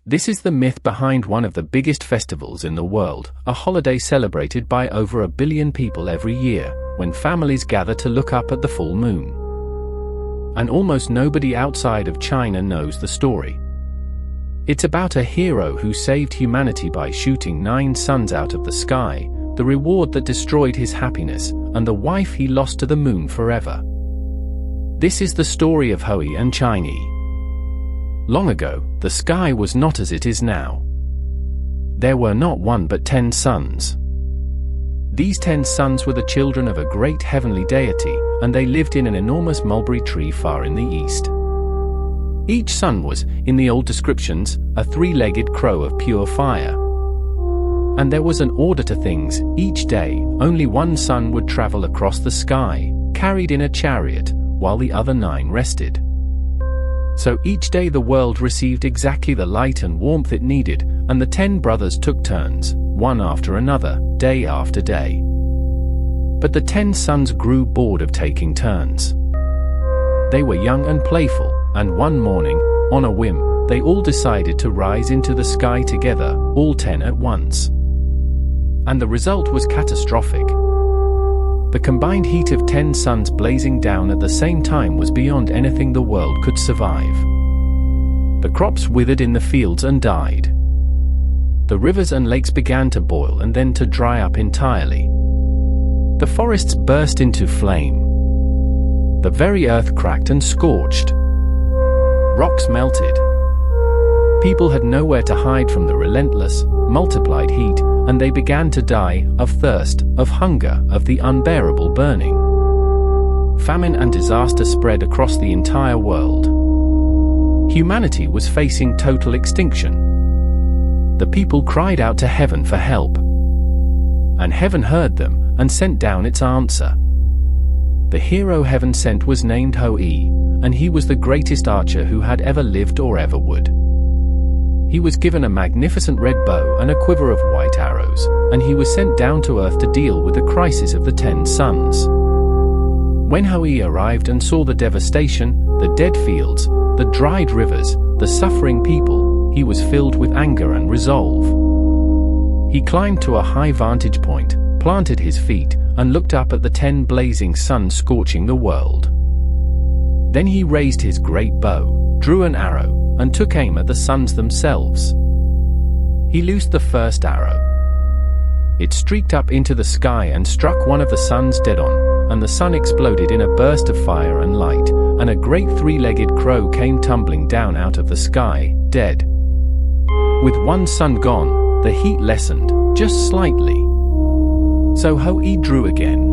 This is the myth behind one of the biggest festivals in the world, a holiday celebrated by over 1 billion people every year, when families gather to look up at the full moon. And almost nobody outside of China knows the story. It's about a hero who saved humanity by shooting 9 suns out of the sky, the reward that destroyed his happiness, and the wife he lost to the moon forever. This is the story of Houyi and Chang'e. Long ago, the sky was not as it is now. There were not 1 but 10 suns. These 10 suns were the children of a great heavenly deity, and they lived in an enormous mulberry tree far in the east. Each sun was, in the old descriptions, a 3-legged crow of pure fire. And there was an order to things. Each day, only 1 sun would travel across the sky, carried in a chariot, while the other 9 rested. So each day the world received exactly the light and warmth it needed, and the 10 brothers took turns, one after another, day after day. But the 10 sons grew bored of taking turns. They were young and playful, and one morning, on a whim, they all decided to rise into the sky together, all 10 at once. And the result was catastrophic. The combined heat of 10 suns blazing down at the same time was beyond anything the world could survive. The crops withered in the fields and died. The rivers and lakes began to boil and then to dry up entirely. The forests burst into flame. The very earth cracked and scorched. Rocks melted. People had nowhere to hide from the relentless, multiplied heat, and they began to die, of thirst, of hunger, of the unbearable burning. Famine and disaster spread across the entire world. Humanity was facing total extinction. The people cried out to heaven for help. And heaven heard them, and sent down its answer. The hero heaven sent was named Houyi, and he was the greatest archer who had ever lived or ever would. He was given a magnificent red bow and a quiver of white arrows, and he was sent down to earth to deal with the crisis of the 10 suns. When Houyi arrived and saw the devastation, the dead fields, the dried rivers, the suffering people, he was filled with anger and resolve. He climbed to a high vantage point, planted his feet, and looked up at the 10 blazing suns scorching the world. Then he raised his great bow, drew an arrow, and took aim at the suns themselves. He loosed the first arrow. It streaked up into the sky and struck one of the suns dead on, and the sun exploded in a burst of fire and light, and a great 3-legged crow came tumbling down out of the sky, dead. With 1 sun gone, the heat lessened, just slightly. So Houyi drew again.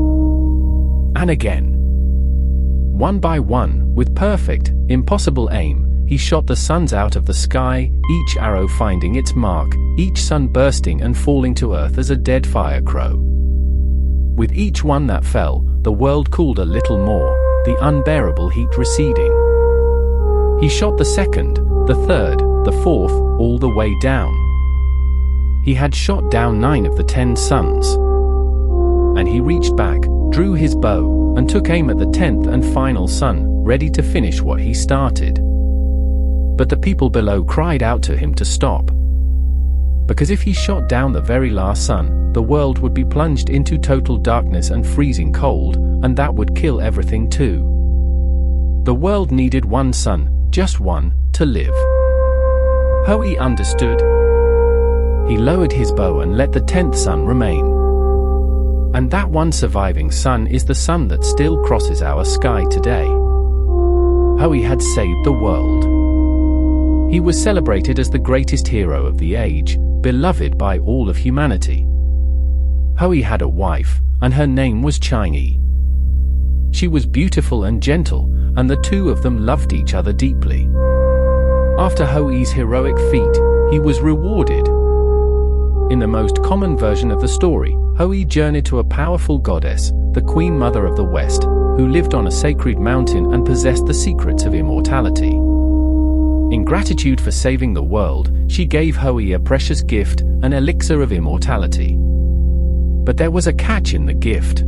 And again. One by one, with perfect, impossible aim, he shot the suns out of the sky, each arrow finding its mark, each sun bursting and falling to earth as a dead fire crow. With each one that fell, the world cooled a little more, the unbearable heat receding. He shot the second, the third, the fourth, all the way down. He had shot down 9 of the 10 suns. And he reached back, drew his bow, and took aim at the 10th and final sun, ready to finish what he started. But the people below cried out to him to stop. Because if he shot down the very last sun, the world would be plunged into total darkness and freezing cold, and that would kill everything too. The world needed 1 sun, just 1, to live. Houyi understood. He lowered his bow and let the 10th sun remain. And that one surviving sun is the sun that still crosses our sky today. Houyi had saved the world. He was celebrated as the greatest hero of the age, beloved by all of humanity. Houyi had a wife, and her name was Chang'e. She was beautiful and gentle, and the 2 of them loved each other deeply. After Houyi's heroic feat, he was rewarded. In the most common version of the story, Houyi journeyed to a powerful goddess, the Queen Mother of the West, who lived on a sacred mountain and possessed the secrets of immortality. In gratitude for saving the world, she gave Houyi a precious gift, an elixir of immortality. But there was a catch in the gift.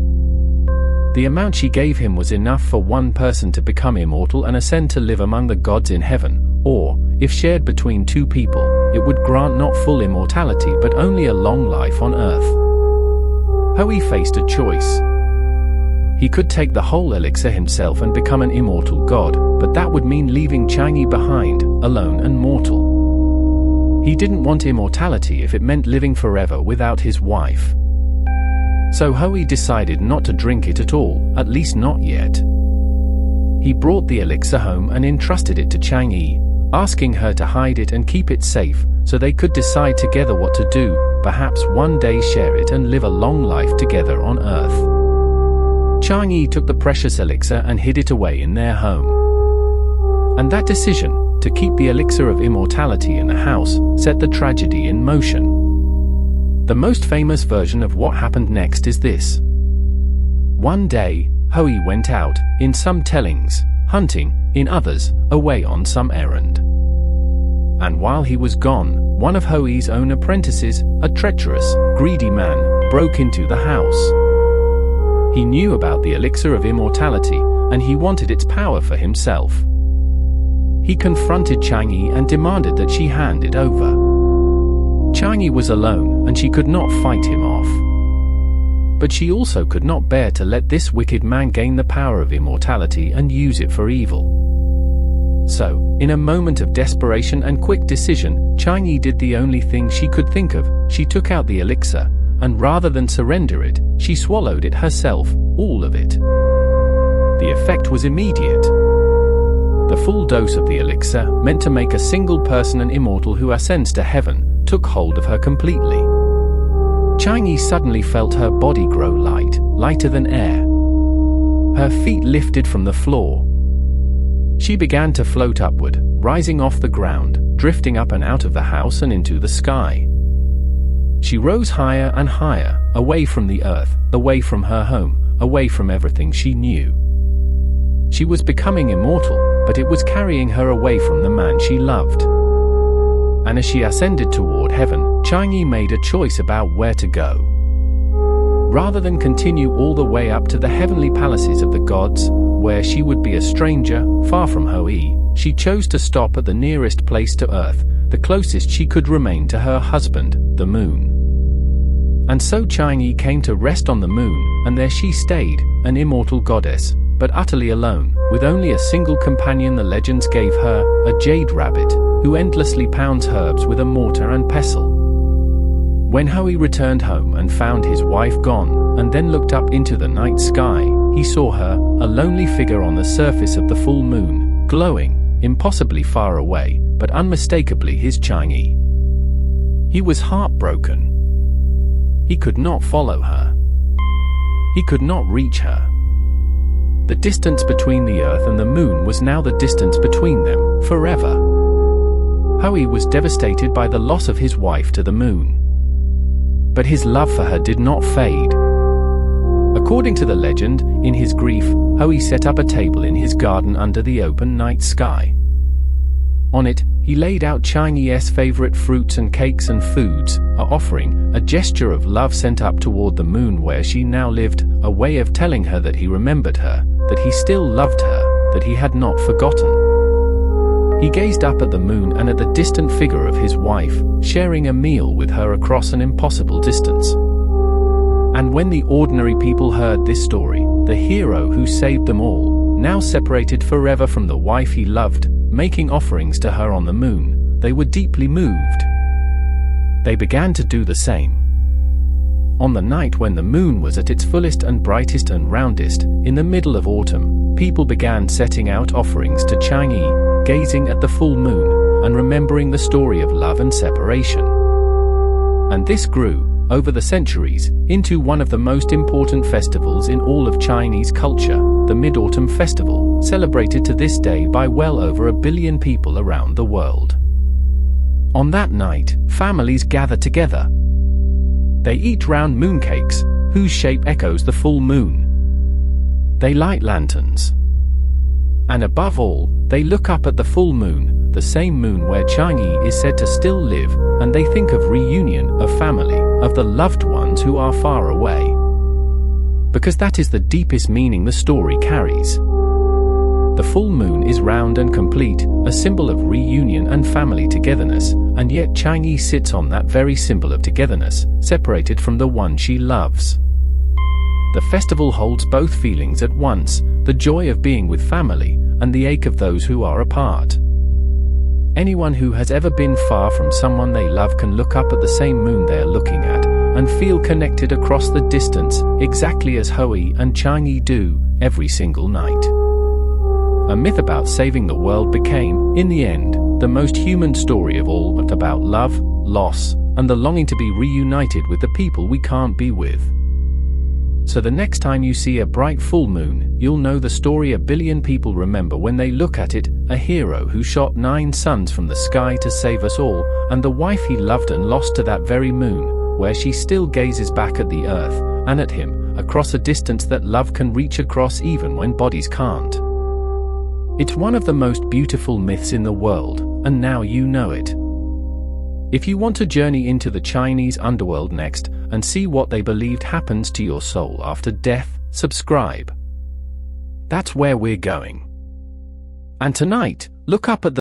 The amount she gave him was enough for 1 person to become immortal and ascend to live among the gods in heaven, or, if shared between 2 people, it would grant not full immortality but only a long life on Earth. Houyi faced a choice. He could take the whole elixir himself and become an immortal god, but that would mean leaving Chang'e behind, alone and mortal. He didn't want immortality if it meant living forever without his wife. So Houyi decided not to drink it at all, at least not yet. He brought the elixir home and entrusted it to Chang'e, asking her to hide it and keep it safe, so they could decide together what to do, perhaps one day share it and live a long life together on Earth. Chang'e took the precious elixir and hid it away in their home. And that decision, to keep the elixir of immortality in the house, set the tragedy in motion. The most famous version of what happened next is this. One day, Houyi went out, in some tellings, hunting, in others, away on some errand. And while he was gone, one of Houyi's own apprentices, a treacherous, greedy man, broke into the house. He knew about the elixir of immortality, and he wanted its power for himself. He confronted Chang'e and demanded that she hand it over. Chang'e was alone, and she could not fight him off. But she also could not bear to let this wicked man gain the power of immortality and use it for evil. So, in a moment of desperation and quick decision, Chang'e did the only thing she could think of. She took out the elixir, and rather than surrender it, she swallowed it herself, all of it. The effect was immediate. The full dose of the elixir, meant to make a single person an immortal who ascends to heaven, took hold of her completely. Chang'e suddenly felt her body grow light, lighter than air. Her feet lifted from the floor. She began to float upward, rising off the ground, drifting up and out of the house and into the sky. She rose higher and higher, away from the earth, away from her home, away from everything she knew. She was becoming immortal, but it was carrying her away from the man she loved. And as she ascended toward heaven, Chang'e made a choice about where to go. Rather than continue all the way up to the heavenly palaces of the gods, where she would be a stranger, far from Houyi, she chose to stop at the nearest place to Earth, the closest she could remain to her husband, the moon. And so Chang'e came to rest on the moon, and there she stayed, an immortal goddess, but utterly alone, with only a single companion the legends gave her, a jade rabbit, who endlessly pounds herbs with a mortar and pestle. When Houyi returned home and found his wife gone, and then looked up into the night sky, he saw her, a lonely figure on the surface of the full moon, glowing, impossibly far away, but unmistakably his Chang'e. He was heartbroken. He could not follow her. He could not reach her. The distance between the earth and the moon was now the distance between them, forever. Houyi was devastated by the loss of his wife to the moon. But his love for her did not fade. According to the legend, in his grief, Houyi set up a table in his garden under the open night sky. On it, he laid out Chang'e's favorite fruits and cakes and foods, a offering, a gesture of love sent up toward the moon where she now lived, a way of telling her that he remembered her, that he still loved her, that he had not forgotten. He gazed up at the moon and at the distant figure of his wife, sharing a meal with her across an impossible distance. And when the ordinary people heard this story, the hero who saved them all, now separated forever from the wife he loved, making offerings to her on the moon, they were deeply moved. They began to do the same. On the night when the moon was at its fullest and brightest and roundest, in the middle of autumn, people began setting out offerings to Chang'e, gazing at the full moon, and remembering the story of love and separation. And this grew, over the centuries, into one of the most important festivals in all of Chinese culture, the Mid-Autumn Festival, celebrated to this day by well over 1 billion people around the world. On that night, families gather together. They eat round mooncakes, whose shape echoes the full moon. They light lanterns. And above all, they look up at the full moon, the same moon where Chang'e is said to still live, and they think of reunion, of family, of the loved ones who are far away. Because that is the deepest meaning the story carries. The full moon is round and complete, a symbol of reunion and family togetherness, and yet Chang'e sits on that very symbol of togetherness, separated from the one she loves. The festival holds both feelings at once, the joy of being with family, and the ache of those who are apart. Anyone who has ever been far from someone they love can look up at the same moon they are looking at, and feel connected across the distance, exactly as Houyi and Chang'e do, every single night. A myth about saving the world became, in the end, the most human story of all, about love, loss, and the longing to be reunited with the people we can't be with. So the next time you see a bright full moon, you'll know the story a billion people remember when they look at it, a hero who shot 9 suns from the sky to save us all, and the wife he loved and lost to that very moon, where she still gazes back at the earth, and at him, across a distance that love can reach across even when bodies can't. It's one of the most beautiful myths in the world, and now you know it. If you want to journey into the Chinese underworld next, and see what they believed happens to your soul after death, subscribe. That's where we're going. And tonight, look up at the